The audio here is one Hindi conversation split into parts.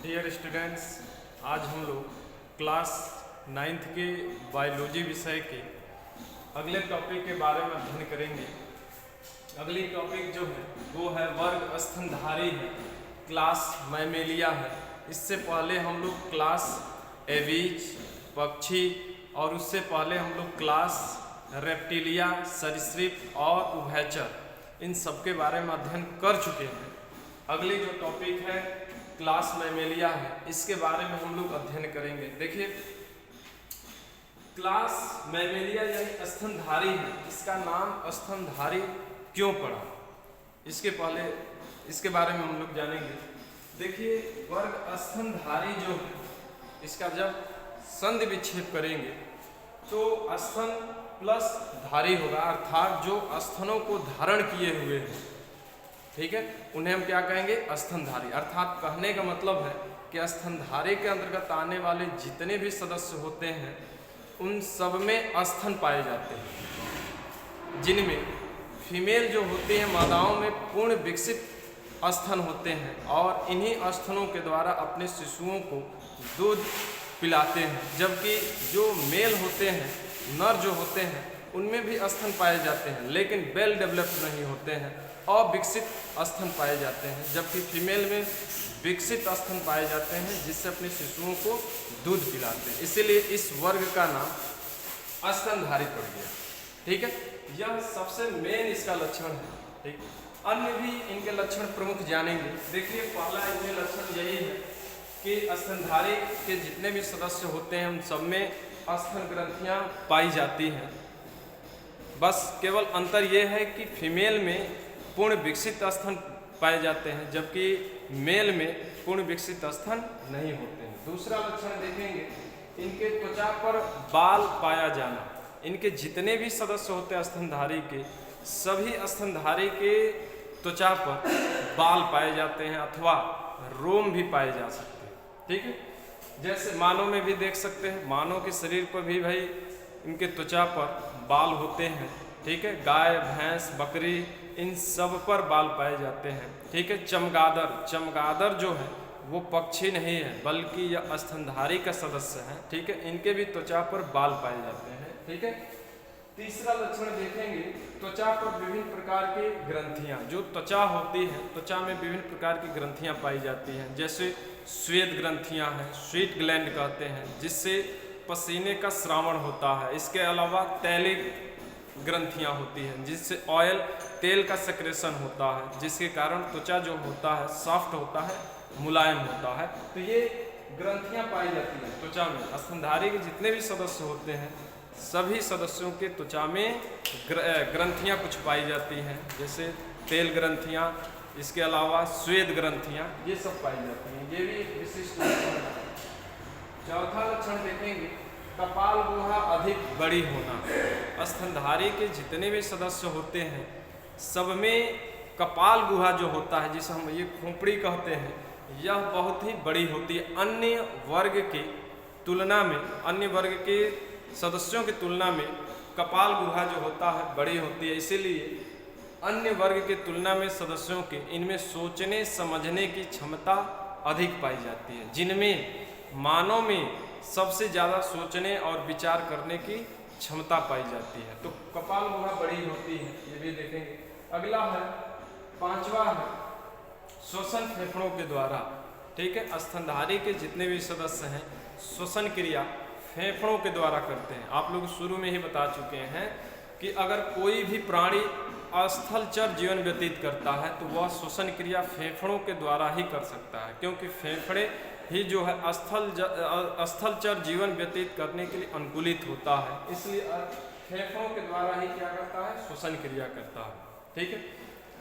डियर स्टूडेंट्स, आज हम लोग क्लास 9th के बायोलॉजी विषय के अगले टॉपिक के बारे में अध्ययन करेंगे। अगली टॉपिक जो है वो है वर्ग स्तनधारी है, क्लास मैमेलिया है। इससे पहले हम लोग क्लास एवीज पक्षी और उससे पहले हम लोग क्लास रेप्टिलिया सरीसृप और उभयचर इन सब के बारे में अध्ययन कर चुके हैं। अगली जो टॉपिक है क्लास मैमेलिया है, इसके बारे में हम लोग अध्ययन करेंगे। देखिए, क्लास मैमेलिया यानी स्तनधारी है, इसका नाम स्तनधारी क्यों पड़ा, इसके बारे में हम लोग जानेंगे। देखिए, वर्ग स्तनधारी जो है इसका जब संधि विच्छेद करेंगे तो स्तन प्लस धारी होगा, अर्थात जो स्तनों को धारण किए हुए हैं, ठीक है, उन्हें हम क्या कहेंगे, स्तनधारी। अर्थात कहने का मतलब है कि स्तनधारी के अंतर्गत आने वाले जितने भी सदस्य होते हैं उन सब में स्तन पाए जाते हैं, जिनमें फीमेल जो होती है मादाओं में पूर्ण विकसित स्तन होते हैं और इन्हीं स्तनों के द्वारा अपने शिशुओं को दूध पिलाते हैं, जबकि जो मेल होते हैं, नर जो होते हैं, उनमें भी स्तन पाए जाते हैं लेकिन वेल डेवलप्ड नहीं होते हैं, अविकसित स्तन पाए जाते हैं, जबकि फीमेल में विकसित स्तन पाए जाते हैं जिससे अपने शिशुओं को दूध पिलाते हैं। इसीलिए इस वर्ग का नाम स्तनधारी पड़ गया, ठीक है। यह सबसे मेन इसका लक्षण है, ठीक। अन्य भी इनके लक्षण प्रमुख जानेंगे। देखिए, पहला इनके लक्षण यही है कि स्तनधारी के जितने भी सदस्य होते हैं उन सब में स्तन ग्रंथियां पाई जाती हैं। बस केवल अंतर यह है कि फीमेल में पूर्ण विकसित स्तन पाए जाते हैं जबकि मेल में पूर्ण विकसित स्तन नहीं होते हैं। दूसरा लक्षण देखेंगे, इनके त्वचा पर बाल पाया जाना। इनके जितने भी सदस्य होते हैं स्तनधारी के, सभी स्तनधारी के त्वचा पर बाल पाए जाते हैं अथवा रोम भी पाए जा सकते हैं, ठीक है। जैसे मानव में भी देख सकते हैं, मानव के शरीर पर भी भाई इनके त्वचा पर बाल होते हैं, ठीक है। गाय, भैंस, बकरी, इन सब पर बाल पाए जाते हैं, ठीक है। चमगादड़ जो है वो पक्षी नहीं है बल्कि यह स्तनधारी का सदस्य है, ठीक है। इनके भी त्वचा पर बाल पाए जाते हैं, ठीक है। तीसरा लक्षण देखेंगे, त्वचा पर विभिन्न प्रकार की ग्रंथियां। जो त्वचा होती है, त्वचा में विभिन्न प्रकार की ग्रंथियां पाई जाती हैं, जैसे श्वेत ग्रंथियां हैं, स्वीट ग्लैंड कहते हैं, जिससे पसीने का स्रावण होता है। इसके अलावा तैलिक ग्रंथियां होती हैं जिससे ऑयल, तेल का सेक्रेशन होता है, जिसके कारण त्वचा जो होता है सॉफ्ट होता है, मुलायम होता है। तो ये ग्रंथियां पाई जाती हैं त्वचा में। स्तनधारी के जितने भी सदस्य होते हैं सभी सदस्यों के त्वचा में ग्रंथियां कुछ पाई जाती हैं, जैसे तेल ग्रंथियां, इसके अलावा श्वेत ग्रंथियां, ये सब पाई जाती हैं। ये भी विशिष्ट लक्षण है। चौथा लक्षण देखेंगे, कपाल गुहा अधिक बड़ी होना। स्तनधारी के जितने भी सदस्य होते हैं सब में कपाल गुहा जो होता है, जिसे हम ये खोपड़ी कहते हैं, यह बहुत ही बड़ी होती है। अन्य वर्ग के तुलना में, अन्य वर्ग के सदस्यों की तुलना में कपाल गुहा जो होता है बड़ी होती है। इसीलिए अन्य वर्ग के तुलना में सदस्यों के इनमें सोचने समझने की क्षमता अधिक पाई जाती है, जिनमें मानव में सबसे ज़्यादा सोचने और विचार करने की क्षमता पाई जाती है। तो कपाल गुहा बड़ी होती है, ये भी देखेंगे। अगला है, पांचवा है, श्वसन फेफड़ों के द्वारा, ठीक है। स्तनधारी के जितने भी सदस्य हैं श्वसन क्रिया फेफड़ों के द्वारा करते हैं। आप लोग शुरू में ही बता चुके हैं कि अगर कोई भी प्राणी स्थलचर जीवन व्यतीत करता है तो वह श्वसन क्रिया फेफड़ों के द्वारा ही कर सकता है, क्योंकि फेफड़े ही जो है स्थलचर जीवन व्यतीत करने के लिए अनुकूलित होता है। इसलिए फेफड़ों के द्वारा ही क्या करता है, श्वसन क्रिया करता है, ठीक है।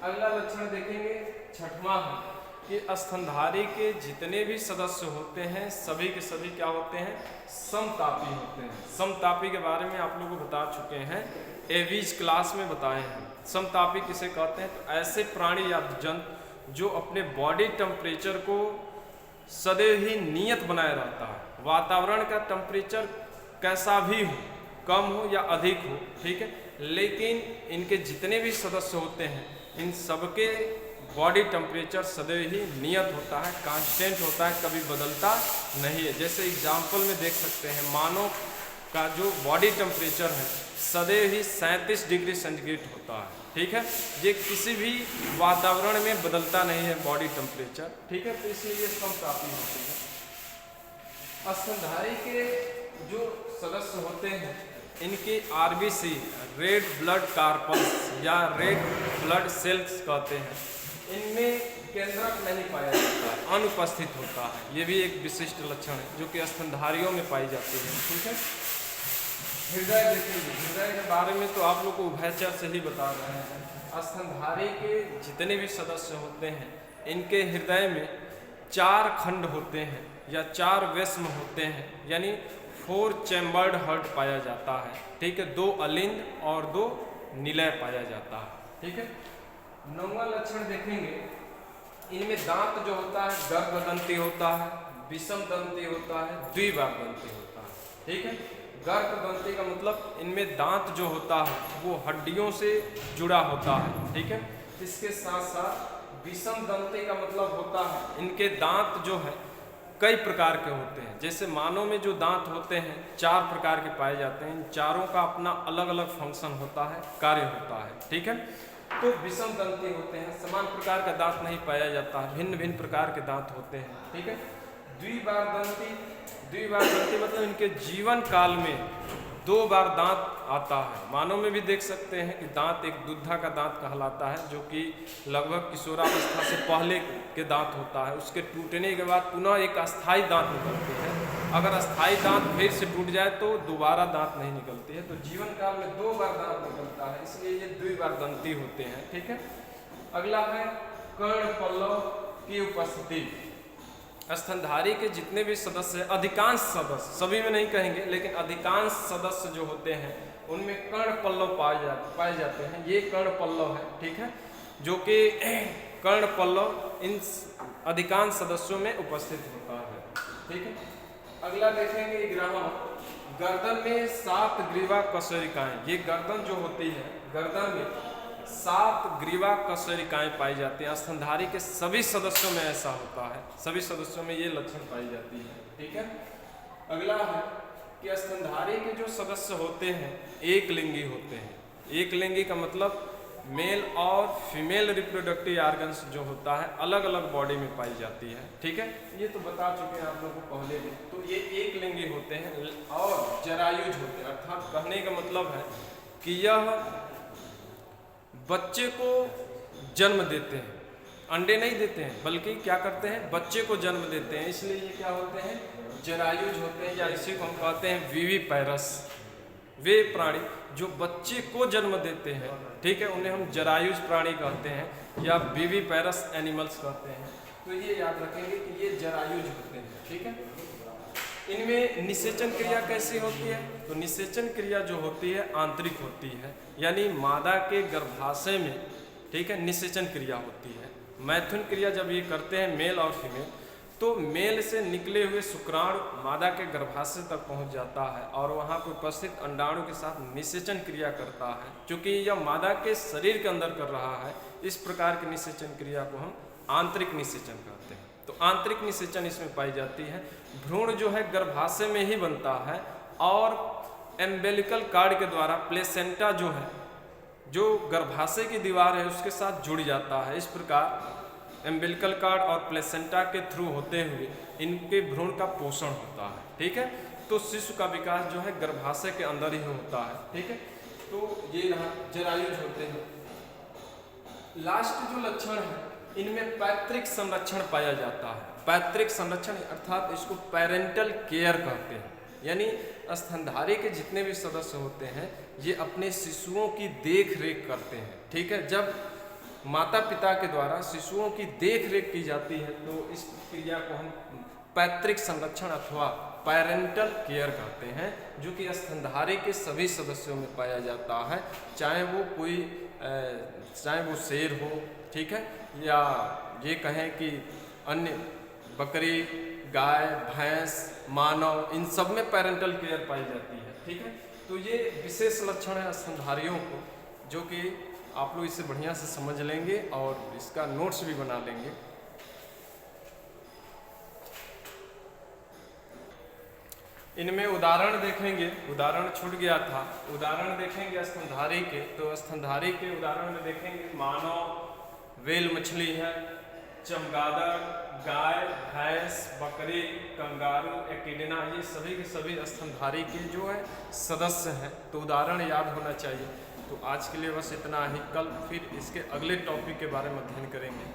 अगला लक्षण देखेंगे, छठवां है कि स्तनधारी के जितने भी सदस्य होते हैं सभी के सभी क्या होते हैं, समतापी होते हैं। समतापी के बारे में आप लोगों को बता चुके हैं, एवीज क्लास में बताए हैं। समतापी किसे कहते हैं, तो ऐसे प्राणी या जंतु जो अपने बॉडी टेम्परेचर को सदैव ही नियत बनाए रहता है। वातावरण का टेम्परेचर कैसा भी हो, कम हो या अधिक हो, ठीक है, लेकिन इनके जितने भी सदस्य होते हैं इन सबके बॉडी टेम्परेचर सदैव ही नियत होता है, कांस्टेंट होता है, कभी बदलता नहीं है। जैसे एग्जाम्पल में देख सकते हैं, मानव का जो बॉडी टेम्परेचर है सदैव ही 37 डिग्री सेंटीग्रेड होता है, ठीक है। ये किसी भी वातावरण में बदलता नहीं है बॉडी टेम्परेचर, ठीक है। तो इसलिए ये समतापी होती है। स्तनधारी के जो सदस्य होते हैं इनके आरबीसी, रेड ब्लड कार्पल्स या रेड ब्लड सेल्स कहते हैं, इनमें केंद्रक नहीं पाया जाता है, अनुपस्थित होता है। ये भी एक विशिष्ट लक्षण है जो कि स्तनधारियों में पाई जाती है, ठीक है। हृदय देखेंगे, हृदय के बारे में तो आप लोग को उभयचर से ही बता रहे हैं। स्तनधारी के जितने भी सदस्य होते हैं इनके हृदय में 4 खंड होते हैं या 4 वेस्म होते हैं, यानी 4 चैम्बर्ड हार्ट पाया जाता है, ठीक है। 2 अलिंद और 2 निलय पाया जाता है, ठीक है। 9वां लक्षण देखेंगे, इनमें दांत जो होता है गर्भदंती होता है, विषम दंती होता है, द्विबार दंती होता है, ठीक है। गर्भदंती का मतलब इनमें दांत जो होता है वो हड्डियों से जुड़ा होता है, ठीक है। इसके साथ साथ विषम दंती का मतलब होता है इनके दांत जो है कई प्रकार के होते हैं। जैसे मानव में जो दांत होते हैं 4 प्रकार के पाए जाते हैं, इन चारों का अपना अलग अलग फंक्शन होता है, कार्य होता है, ठीक है। तो विषम दंती होते हैं, समान प्रकार का दांत नहीं पाया जाता है, भिन्न भिन्न प्रकार के दांत होते हैं, ठीक है। द्विबार दंती, द्विबार दंती मतलब इनके जीवन काल में 2 बार दांत आता है। मानव में भी देख सकते हैं कि दांत एक दुग्धा का दांत कहलाता है, जो कि लगभग किशोरावस्था से पहले के दांत होता है। उसके टूटने के बाद पुनः एक अस्थायी दांत निकलते हैं। अगर अस्थायी दांत फिर से टूट जाए तो दोबारा दांत नहीं निकलती है। तो जीवन काल में 2 बार दांत निकलता है, इसलिए ये द्विबार दंती होते हैं, ठीक है। अगला है कर्ण पल्लव की उपस्थिति। स्तनधारी के जितने भी सदस्य, अधिकांश सदस्य, सभी में नहीं कहेंगे लेकिन अधिकांश सदस्य जो होते हैं उनमें कर्ण पल्लव पाए जाते हैं। ये कर्ण पल्लव है, ठीक है, जो कि कर्ण पल्लव इन अधिकांश सदस्यों में उपस्थित होता है, ठीक है। अगला देखेंगे गर्दन में 7 ग्रीवा कशेरुकाएं। ये गर्दन जो होती है, गर्दन में 7 ग्रीवा कशेरुकाएं पाई जाती हैं। स्तनधारी के सभी सदस्यों में ऐसा होता है, सभी सदस्यों में ये लक्षण पाई जाती है, ठीक है। अगला है कि स्तनधारी के जो सदस्य होते हैं एक लिंगी होते हैं। एक लिंगी का मतलब मेल और फीमेल रिप्रोडक्टिव ऑर्गन्स जो होता है अलग अलग बॉडी में पाई जाती है, ठीक है। ये तो बता चुके हैं आप लोगों को पहले भी। तो ये एक लिंगी होते हैं और जरायुज होते हैं, अर्थात कहने का मतलब है कि यह बच्चे को जन्म देते हैं, अंडे नहीं देते हैं बल्कि क्या करते हैं, बच्चे को जन्म देते हैं। इसलिए ये क्या होते हैं, जरायुज होते हैं, या इसी को हम कहते हैं विविपैरस। वे प्राणी जो बच्चे को जन्म देते हैं, ठीक है, उन्हें हम जरायुज प्राणी कहते हैं या विविपैरस एनिमल्स कहते हैं। तो ये याद रखेंगे कि ये जरायुज होते हैं, ठीक है। इनमें निषेचन क्रिया कैसी होती है, तो निषेचन क्रिया जो होती है आंतरिक होती है, यानी मादा के गर्भाशय में, ठीक है, निषेचन क्रिया होती है। मैथुन क्रिया जब ये करते हैं मेल और फीमेल, तो मेल से निकले हुए शुक्राणु मादा के गर्भाशय तक पहुंच जाता है और वहां पर उपस्थित अंडाणु के साथ निषेचन क्रिया करता है। क्योंकि यह मादा के शरीर के अंदर कर रहा है, इस प्रकार की निषेचन क्रिया को हम आंतरिक निषेचन कहते हैं। तो आंतरिक निषेचन इसमें पाई जाती है। भ्रूण जो है गर्भाशय में ही बनता है और एम्बेलिकल कार्ड के द्वारा प्लेसेंटा जो है, जो गर्भाशय की दीवार है उसके साथ जुड़ जाता है। इस प्रकार एम्बिलिकल कार्ड और प्लेसेंटा के थ्रू होते हुए इनके भ्रूण का पोषण होता है, ठीक है। तो शिशु का विकास जो है गर्भाशय के अंदर ही होता है, ठीक है। तो ये जरायुज होते हैं। लास्ट जो लक्षण है इनमें पैतृक संरक्षण पाया जाता है। पैतृक संरक्षण अर्थात इसको पेरेंटल केयर कहते हैं, यानी स्तनधारी के जितने भी सदस्य होते हैं ये अपने शिशुओं की देख रेख करते हैं, ठीक है। जब माता पिता के द्वारा शिशुओं की देख रेख की जाती है तो इस क्रिया को हम पैतृक संरक्षण अथवा पेरेंटल केयर कहते हैं, जो कि स्तनधारी के सभी सदस्यों में पाया जाता है, चाहे वो शेर हो, ठीक है, या ये कहें कि अन्य बकरी, गाय, भैंस, मानव, इन सब में पेरेंटल केयर पाई जाती है, ठीक है। तो ये विशेष लक्षण है स्तनधारियों को जो कि आप लोग इसे बढ़िया से समझ लेंगे और इसका नोट्स भी बना लेंगे। इनमें उदाहरण देखेंगे, उदाहरण छूट गया था, उदाहरण देखेंगे स्तनधारी के। तो स्तनधारी के उदाहरण में देखेंगे मानव, वेल मछली है, चमगादड़, गाय, भैंस, बकरी, कंगारू, एकिडना, ये सभी के सभी स्तनधारी के जो है सदस्य हैं। तो उदाहरण याद होना चाहिए। तो आज के लिए बस इतना ही। कल फिर इसके अगले टॉपिक के बारे में अध्ययन करेंगे।